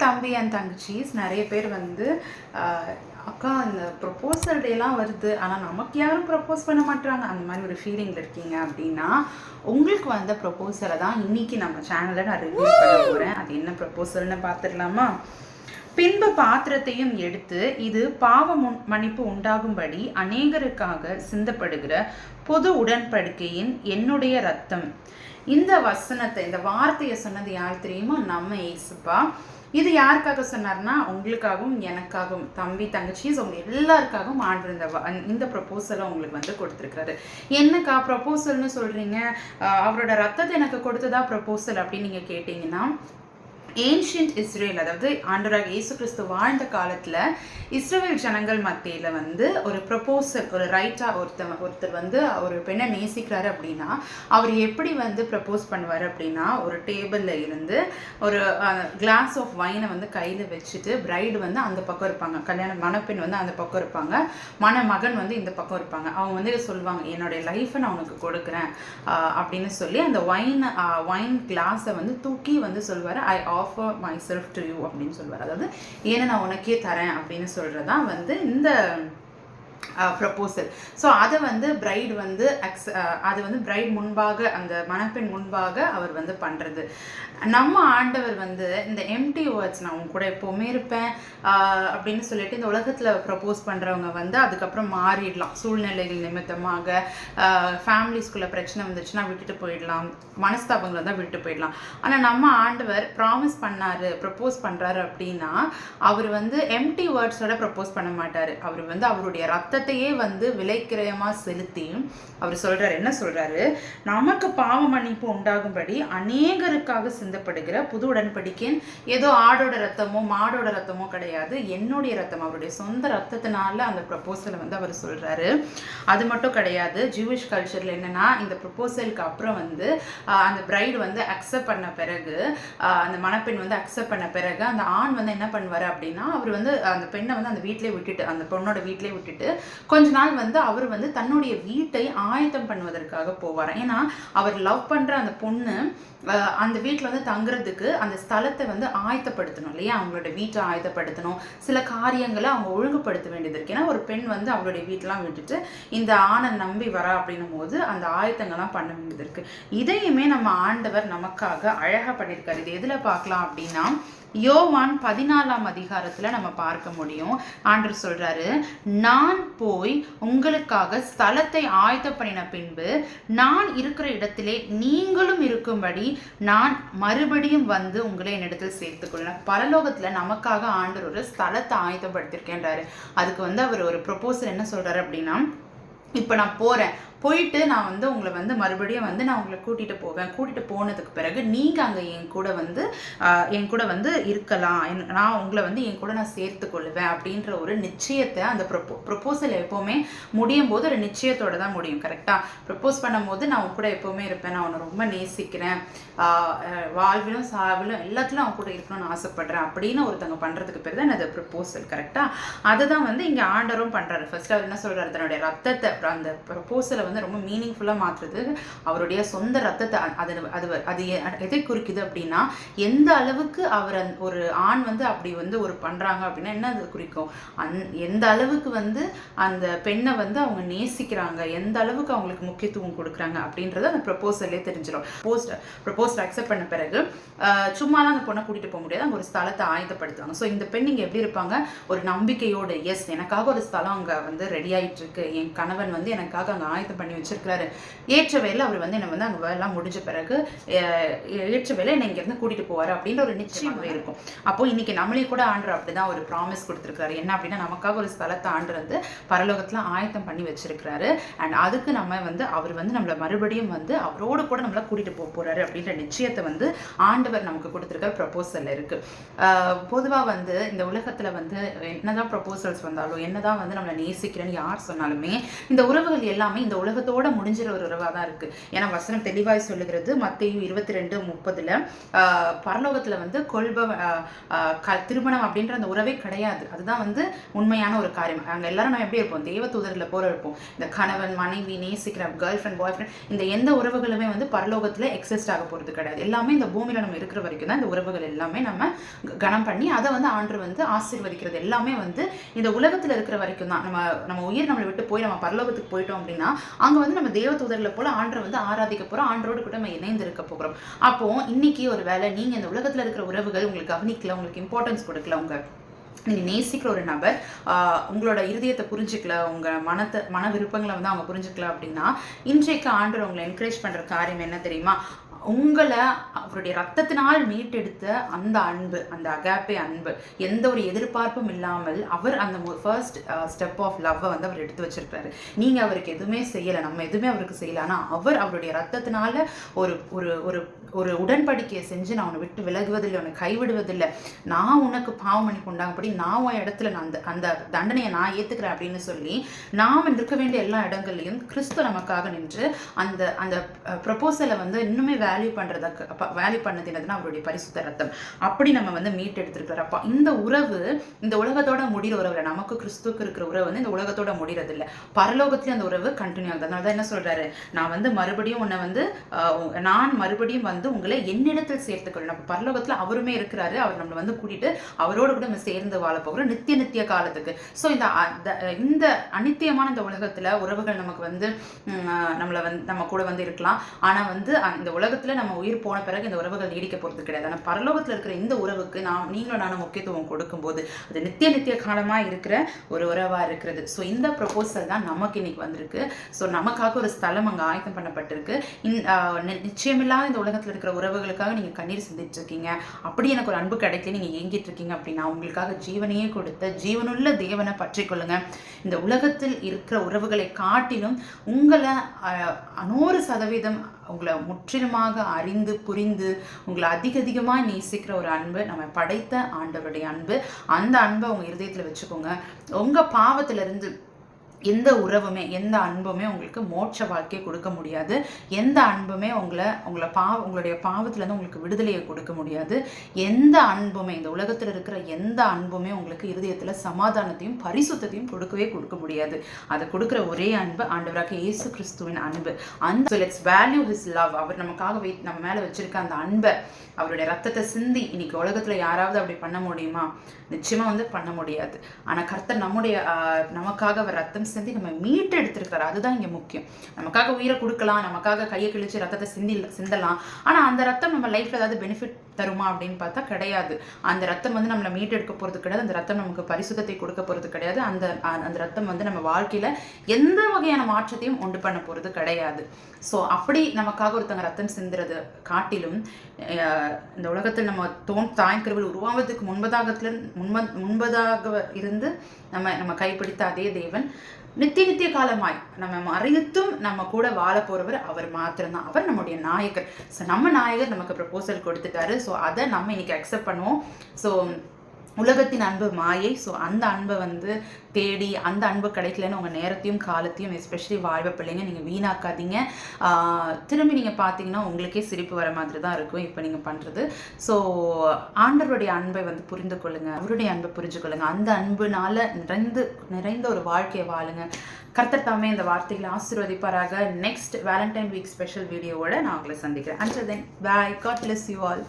தம்பி அண்ட் தங்கச்சிஸ் நிறைய பேர் வந்து அக்கா இந்த ப்ரொப்போசல் டேலாம் வருது ஆனால் நமக்கு யாரும் ப்ரப்போஸ் பண்ண மாட்டாங்க அந்த மாதிரி ஒரு ஃபீலிங்கில் இருக்கீங்க அப்படின்னா உங்களுக்கு வந்த ப்ரொப்போசலை தான் இன்னைக்கு நம்ம சேனலில் நான் ரிவ்யூ பண்ண போகிறேன். அது என்ன ப்ரொப்போசல்னு பார்த்துடலாமா? பின்பு பாத்திரத்தையும் எடுத்து இது பாவ மன்னிப்பு உண்டாகும்படி அநேகருக்காக சிந்தப்படுகிற பொது உடன்படிக்கையின் என்னுடைய ரத்தம். இந்த வசனத்தை இந்த வார்த்தையை சொன்னது யார் தெரியுமா? நம்ம ஏசுப்பா. இது யாருக்காக சொன்னார்னா உங்களுக்காகவும் எனக்காகவும் தம்பி தங்கச்சிஸ் உங்க எல்லாருக்காகவும் ஆண்டு இந்த ப்ரொப்போசலை உங்களுக்கு வந்து கொடுத்துருக்காரு. என்னக்கா ப்ரொப்போசல்னு சொல்றீங்க, அவரோட ரத்தத்தை எனக்கு கொடுத்ததா ப்ரொப்போசல் அப்படின்னு நீங்க கேட்டீங்கன்னா, ஏன்ஷியன்ட் இஸ்ரேல், அதாவது ஆண்டவராக இயேசு கிறிஸ்து வாழ்ந்த காலத்தில் இஸ்ரேல் ஜனங்கள் மத்தியில் வந்து ஒரு ப்ரொப்போசல், ஒரு ரைட்டாக ஒருத்தர் வந்து ஒரு பெண்ணை நேசிக்கிறாரு அப்படின்னா அவர் எப்படி வந்து ப்ரப்போஸ் பண்ணுவார் அப்படின்னா, ஒரு டேபிளில் இருந்து ஒரு கிளாஸ் ஆஃப் வைனை வந்து கையில் வச்சுட்டு பிரைடு வந்து அந்த பக்கம் இருப்பாங்க, கல்யாணம் மணப்பெண் வந்து அந்த பக்கம் இருப்பாங்க, மணமகன் வந்து இந்த பக்கம் இருப்பாங்க. அவங்க வந்து சொல்லுவாங்க, என்னுடைய லைஃப்பை நான் உனக்கு கொடுக்குறேன் அப்படின்னு சொல்லி அந்த வைன் கிளாஸை வந்து தூக்கி வந்து சொல்வார், ஐ offer my self to you அப்படின்னு சொல்வார். அதாவது ஏன்னா நான் உனக்கே தரேன் அப்படின்னு சொல்றதான் வந்து இந்த ப்ரப்போசல். ஸோ அதை வந்து பிரைட் வந்து அது வந்து பிரைட் முன்பாக, அந்த மணப்பெண் முன்பாக அவர் வந்து பண்ணுறது. நம்ம ஆண்டவர் வந்து இந்த எம்டி வேர்ட்ஸ், நான் உங்க கூட எப்போவுமே இருப்பேன் அப்படின்னு சொல்லிட்டு இந்த உலகத்தில் ப்ரப்போஸ் பண்ணுறவங்க வந்து அதுக்கப்புறம் மாறிடலாம், சூழ்நிலைகள் நிமித்தமாக ஃபேமிலிஸ்குள்ளே பிரச்சனை வந்துச்சுன்னா விட்டுட்டு போயிடலாம், மனஸ்தாபங்களை தான் விட்டுட்டு போயிடலாம். ஆனால் நம்ம ஆண்டவர் ப்ராமிஸ் பண்ணாரு, ப்ரப்போஸ் பண்ணுறாரு அப்படின்னா அவர் வந்து எம்டி வேர்ட்ஸோட ப்ரப்போஸ் பண்ண மாட்டார். அவர் வந்து அவருடைய ரத்தத்தையே வந்து விலைக்கிரயமாக செலுத்தி அவர் சொல்றாரு, என்ன சொல்றாரு, நமக்கு பாவ மன்னிப்பு உண்டாகும்படி அநேகருக்காக சிந்தப்படுகிற புது உடன்படிக்கையின் ஏதோ ஆடோட ரத்தமோ மாடோட ரத்தமோ கிடையாது, என்னுடைய ரத்தம், அவருடைய சொந்த ரத்தத்தினால அந்த ப்ரப்போசலை வந்து அவர் சொல்றாரு. அது மட்டும் கிடையாது, ஜூவிஷ் கல்ச்சர்ல என்னன்னா, இந்த ப்ரப்போசலுக்கு அப்புறம் வந்து அந்த பிரைடு வந்து அக்செப்ட் பண்ண பிறகு, அந்த மணப்பெண் வந்து அக்செப்ட் பண்ண பிறகு அந்த ஆண் வந்து என்ன பண்ணுவார் அப்படின்னா, அவர் வந்து அந்த பெண்ணை வந்து அந்த வீட்டிலே விட்டுட்டு, அந்த பொண்ணோட வீட்டிலே விட்டுட்டு கொஞ்ச நாள் வந்து அவர் வந்து தன்னுடைய வீட்டை ஆயத்தம் பண்ணுவதற்காக போவார். ஏன்னா அவர் லவ் பண்ற அந்த பொண்ணு அந்த வீட்டில் வந்து தங்குறதுக்கு அந்த ஸ்தலத்தை வந்து ஆயத்தப்படுத்தணும் இல்லையா, அவங்களோட வீட்டை ஆயத்தப்படுத்தணும், சில காரியங்களை அவங்க ஒழுங்குபடுத்த வேண்டியது இருக்கு. ஏன்னா ஒரு பெண் வந்து அவங்களுடைய வீட்டெல்லாம் விட்டுட்டு இந்த ஆணை நம்பி வரா அப்படின்னும் போது அந்த ஆயத்தங்கள்லாம் பண்ண வேண்டியது இருக்கு. இதையுமே நம்ம ஆண்டவர் நமக்காக அழகா பண்ணியிருக்காரு. இது எதுல பார்க்கலாம் அப்படின்னா, யோவான் 14ஆம் அதிகாரத்துல நம்ம பார்க்க முடியும். ஆண்டவர் சொல்றாரு, நான் போய் உங்களுக்காக ஸ்தலத்தை ஆயத்த பண்ணின பின்பு நான் இருக்கிற இடத்திலே நீங்களும் இருக்கும்படி நான் மறுபடியும் வந்து உங்களை என்னிடத்தில் சேர்த்துக்கொள்ளேன். பரலோகத்துல நமக்காக ஆண்டவர் ஒரு ஸ்தலத்தை ஆயத்தப்படுத்திருக்கேன்றாரு. அதுக்கு வந்து அவர் ஒரு ப்ரொபோசல் என்ன சொல்றாரு அப்படின்னா, இப்ப நான் போறேன், போயிட்டு நான் வந்து உங்களை வந்து மறுபடியும் வந்து நான் உங்களை கூட்டிகிட்டு போவேன், கூட்டிகிட்டு போனதுக்கு பிறகு நீங்கள் அங்கே என் கூட வந்து இருக்கலாம், நான் உங்களை வந்து என் கூட நான் சேர்த்து கொள்ளுவேன் அப்படின்ற ஒரு நிச்சயத்தை அந்த ப்ரொப்போசல் எப்போவுமே முடியும் போது ஒரு நிச்சயத்தோடு தான் முடியும். கரெக்டாக ப்ரப்போஸ் பண்ணும் போது நான் உன் கூட எப்போவுமே இருப்பேன், நான் உன்னை ரொம்ப நேசிக்கிறேன், வாழ்விலும் சாவிலும் எல்லாத்துலையும் அவன் கூட இருக்கணும்னு ஆசைப்படுறேன் அப்படின்னு ஒருத்தவங்க பண்ணுறதுக்கு பேர் தான் அது ப்ரப்போசல். கரெக்டாக அதுதான் வந்து இங்கே ஆண்டரும் பண்ணுறாரு. ஃபர்ஸ்ட் அவர் என்ன சொல்கிறாரு, தன்னுடைய ரத்தத்தை அந்த ப்ரப்போசலை வந்து ரொம்ப மீனிங்ஃபுல்லாக மாற்றுறது அவருடைய சொந்த ரத்தத்தை. அது எதை குறிக்குது அப்படின்னா, எந்த அளவுக்கு அவர் ஒரு ஆண் வந்து அப்படி வந்து ஒரு பண்ணுறாங்க அப்படின்னா என்ன அது குறிக்கும், எந்த அளவுக்கு வந்து அந்த பெண்ணை வந்து அவங்க நேசிக்கிறாங்க, எந்த அளவுக்கு அவங்களுக்கு முக்கியத்துவம் கொடுக்குறாங்க அப்படின்றது அந்த ப்ரப்போசல்லே தெரிஞ்சிடும். ப்ரப்போசல் அக்செப்ட் பண்ண பிறகு சும்மாலாம் அந்த பொண்ணை கூட்டிகிட்டு போக முடியாது, அவங்க ஒரு ஸ்தலத்தை ஆயத்தப்படுத்துவாங்க. ஸோ இந்த பெண் இங்கே எப்படி இருப்பாங்க, ஒரு நம்பிக்கையோடு, எஸ் எனக்காக ஒரு ஸ்தலம் அங்கே வந்து ரெடி ஆகிட்டு இருக்கு, என் கணவன் வந்து எனக்காக அங்கே ஆயத்தம் பண்ணி வச்சிருக்கிறாரு, ஏற்ற வேலை அவர் வந்து என்னை வந்து அங்கே வேலைலாம் முடிஞ்ச பிறகு ஏற்ற வேலை என்னை இங்கேருந்து கூட்டிகிட்டு போவார் அப்படின்ற ஒரு நிச்சயமாகவே இருக்கும். அப்போ இன்னைக்கு நம்மளே கூட ஆண்டர் அப்படிதான் ஒரு ப்ராமிஸ் கொடுத்துருக்காரு. என்ன அப்படின்னா, நமக்காக ஒரு ஸ்தலத்தை ஆண்டர் வந்து பரலோகத்தில் ஆயத்தம் பண்ணி வச்சிருக்கிறாரு. அண்ட் அதுக்கு நம்ம வந்து அவர் வந்து நம்மளை மறுபடியும் வந்து அவரோடு கூட நம்மளை கூட்டிகிட்டு போக போறாரு அப்படின்ற நிச்சயத்தை வந்து ஆண்டவர் நமக்கு கொடுத்துருக்க ப்ரப்போசல் இருக்கு. பொதுவாக வந்து இந்த உலகத்தில் வந்து என்னதான் ப்ரப்போசல்ஸ் வந்தாலும், என்னதான் வந்து நம்மளை நேசிக்கிறேன்னு யார் சொன்னாலுமே, இந்த உறவுகள் எல்லாமே இந்த உலகத்தோட முடிஞ்சிற ஒரு உறவாக தான் இருக்குது. ஏன்னா வசனம் தெளிவாய் சொல்லுகிறது மத்தேயு 22:30 பரலோகத்தில் வந்து திருமணம் அப்படின்ற அந்த உறவே கிடையாது. அதுதான் வந்து உண்மையான ஒரு காரியம். அங்கே எல்லாரும் நம்ம எப்படி இருப்போம், தேவ தூதரில் போற இருப்போம். இந்த கணவன் மனைவி நேசிக்கிற கேர்ள் ஃப்ரெண்ட் பாய் ஃப்ரெண்ட் இந்த எந்த உறவுகளுமே வந்து பரலோகத்தில் எக்ஸிஸ்ட் ஆக போகிறது கிடையாது. எல்லாமே இந்த பூமியில் நம்ம இருக்கிற வரைக்கும் தான் இந்த உறவுகள் எல்லாமே நம்ம கனம் பண்ணி அதை வந்து ஆண்டு வந்து ஆசீர்வதிக்கிறது எல்லாமே வந்து இந்த உலகத்தில் இருக்கிற வரைக்கும் தான். நம்ம உயிர் நம்மளை விட்டு போய் நம்ம பரலோகத்துக்கு போயிட்டோம் அப்படின்னா அங்கே வந்து நம்ம தேவ தூதரில் போல ஆண்டரை வந்து ஆராதிக்க போகிறோம், ஆண்டரோடு கூட நம்ம இணைந்து இருக்க போகிறோம். அப்போ இன்னைக்கு ஒரு வேளை நீங்கள் இந்த உலகத்தில் இருக்கிற உறவுகள் உங்களுக்கு கவனிக்கல, உங்களுக்கு இம்பார்ட்டன்ஸ் கொடுக்கல, நீங்கள் நேசிக்கிற ஒரு நபர் உங்களோட இருதயத்தை புரிஞ்சுக்கல, உங்கள் மன விருப்பங்களை வந்து அவங்க புரிஞ்சுக்கல அப்படின்னா இன்றைக்கு ஆண்டவர் உங்களை என்கரேஜ் பண்ணுற காரியம் என்ன தெரியுமா? உங்களை அவருடைய ரத்தத்தினால் மீட்டெடுத்த அந்த அன்பு, அந்த அகாப்பே அன்பு, எந்த ஒரு எதிர்பார்ப்பும் இல்லாமல் அவர் அந்த ஃபர்ஸ்ட் ஸ்டெப் ஆஃப் லவ்வை வந்து அவர் எடுத்து வச்சிருக்காரு. நீங்கள் அவருக்கு எதுவுமே செய்யலை, நம்ம எதுவுமே அவருக்கு செய்யலை. ஆனால் அவர் அவருடைய ரத்தத்தினால ஒரு ஒரு ஒரு ஒரு உடன்படிக்கையை செஞ்சு நான் உன்னை விட்டு விலகுவதில்லை, உன்னை கைவிடுவதில்லை, நான் உனக்கு பாவம் பண்ணி கொண்டாங்கப்படி நான் உன் இடத்துல நான் அந்த தண்டனையை நான் ஏற்றுக்கிறேன் அப்படின்னு சொல்லி நாம் இருக்க வேண்டிய எல்லா இடங்கள்லையும் கிறிஸ்து நமக்காக நின்று அந்த அந்த ப்ரொபோசலை வந்து இன்னுமே வேல்யூ பண்ணதுன்னா அவருடைய பரிசுத்த ரத்தம் அப்படி நம்ம வந்து மீட் எடுத்திருக்கிறோம். அப்பா இந்த உறவு இந்த உலகத்தோட முடிகிற உறவு, நமக்கு கிறிஸ்துக்கு இருக்கிற உறவு வந்து இந்த உலகத்தோட முடிகிறது இல்லை, பரலோகத்திலே அந்த உறவு கண்டினியூ ஆகுது. அதனால தான் என்ன சொல்றாரு, நான் வந்து மறுபடியும் உன்னை வந்து நான் மறுபடியும் வந்து உங்களை என்னிடத்தில் சேர்த்துக்கொள்ளணும். அப்போ பரலோகத்தில் அவருமே இருக்கிறாரு, அவர் நம்மளை வந்து கூட்டிட்டு அவரோடு கூட நம்ம சேர்ந்து வாழ போகிறோம் நித்திய காலத்துக்கு. ஸோ இந்த அநித்தியமான இந்த உலகத்துல உறவுகள் நமக்கு வந்து நம்மளை வந்து நம்ம கூட வந்து இருக்கலாம். ஆனா வந்து இந்த உலகத்துல நம்ம உயிர் போன பிறகு இந்த உறவுகள் நீடிக்க போறது கிடையாது. ஆனால் பரலோகத்துல இருக்கிற இந்த உறவுக்கு நீங்களும் நானும் முக்கியத்துவம் கொடுக்கும்போது அது நித்திய காலமா இருக்கிற ஒரு உறவா இருக்கிறது. ஸோ இந்த ப்ரொபோசல் தான் நமக்கு இன்னைக்கு வந்திருக்கு. ஸோ நமக்காக ஒரு ஸ்தலம் அங்கே ஆயத்தம் பண்ணப்பட்டிருக்கு. நிச்சயமில்லாத இந்த உலகத்துல இருக்கிற உறவுகளுக்காக நீங்க கண்ணீர் சிந்திட்டு இருக்கீங்க, அப்படி எனக்கு ஒரு அன்பு கிடைக்கல நீங்க ஏங்கிட்டு இருக்கீங்க அப்படின்னா உங்களுக்காக ஜீவனையே கொடுத்த ஜீவனுள்ள தேவனை பற்றி கொள்ளுங்க. இந்த உலகத்தில் இருக்கிற உறவுகளை காட்டிலும் உங்களை 100% உங்களை முற்றிலுமாக அறிந்து புரிந்து உங்களை அதிகமாக நேசிக்கிற ஒரு அன்பு நம்ம படைத்த ஆண்டவருடைய அன்பு. அந்த அன்பை உங்க இருதயத்தில் வச்சுக்கோங்க. உங்க பாவத்திலிருந்து எந்த உறவுமே எந்த அன்புமே உங்களுக்கு மோட்ச வாழ்க்கையை கொடுக்க முடியாது. எந்த அன்புமே உங்களுடைய பாவத்திலேருந்து உங்களுக்கு விடுதலையை கொடுக்க முடியாது. எந்த அன்புமே இந்த உலகத்தில் இருக்கிற எந்த அன்புமே உங்களுக்கு இருதயத்தில் சமாதானத்தையும் பரிசுத்தையும் கொடுக்க முடியாது. அதை கொடுக்குற ஒரே அன்பு ஆண்டவராக இயேசு கிறிஸ்துவின் அன்பு. அந்த லெட்ஸ் வேல்யூ ஹிஸ் லவ். அவர் நமக்காக நம்ம மேலே வச்சிருக்க அந்த அன்பை, அவருடைய ரத்தத்தை சிந்தி இன்னைக்கு உலகத்தில் யாராவது அப்படி பண்ண முடியுமா? நிச்சயமா வந்து பண்ண முடியாது. ஆனால் கர்த்தர் நமக்காக அவர் ரத்தம் சிந்தி நம்ம மீட்டு எடுத்திருக்கிறார். அதுதான் இங்கே முக்கியம். நமக்காக உயிரை கொடுக்கலாம், நமக்காக கையை கிழிச்சு ரத்தத்தை சிந்தலாம். ஆனால் அந்த ரத்தம் நம்ம லைஃப்ல ஏதாவது பெனிஃபிட் தருமா அப்படின்னு பார்த்தா கிடையாது. அந்த ரத்தம் வந்து நம்மளை மீட்டு எடுக்க போறது கிடையாது. அந்த ரத்தம் நமக்கு பரிசுத்தத்தை கொடுக்க போறது கிடையாது. அந்த ரத்தம் வந்து நம்ம வாழ்க்கையில எந்த வகையான மாற்றத்தையும் உண்டு பண்ண போறது கிடையாது. ஸோ அப்படி நமக்காக ஒருத்தங்க ரத்தம் சிந்துறது காட்டிலும் இந்த உலகத்தில் நம்ம தாய் கருவில் உருவாவதுக்கு முன்பதாக இருந்து நம்ம கைப்பிடித்த அதே தேவன் நித்திய காலமாய் நம்ம மறைத்தும் நம்ம கூட வாழ போறவர் அவர் மாத்திரம்தான். அவர் நம்முடைய நாயகர். ஸோ நம்ம நாயகர் நமக்கு ப்ரப்போசல் கொடுத்துட்டாரு. ஸோ அதை நம்ம இன்னைக்கு அக்செப்ட் பண்ணுவோம். ஸோ உலகத்தின் அன்பு மாயை. ஸோ அந்த அன்பை வந்து தேடி அந்த அன்பு கிடைக்கலன்னு உங்கள் நேரத்தையும் காலத்தையும் எஸ்பெஷலி வாழ்வை பிள்ளைங்க நீங்கள் வீணாக்காதீங்க. திரும்பி நீங்கள் பார்த்தீங்கன்னா உங்களுக்கே சிரிப்பு வர மாதிரி தான் இருக்கும் இப்போ நீங்கள் பண்ணுறது. ஸோ ஆண்டவருடைய அன்பை வந்து புரிந்து கொள்ளுங்க, அவருடைய அன்பை புரிஞ்சு கொள்ளுங்க. அந்த அன்புனால நிறைந்த ஒரு வாழ்க்கையை வாழுங்க. கர்த்தர் தாமே இந்த வார்த்தைகளை ஆசீர்வதிப்பாராக. நெக்ஸ்ட் வேலண்டைன் வீக் ஸ்பெஷல் வீடியோவோட நான் உங்களை சந்திக்கிறேன். Until then, bye. God bless you all.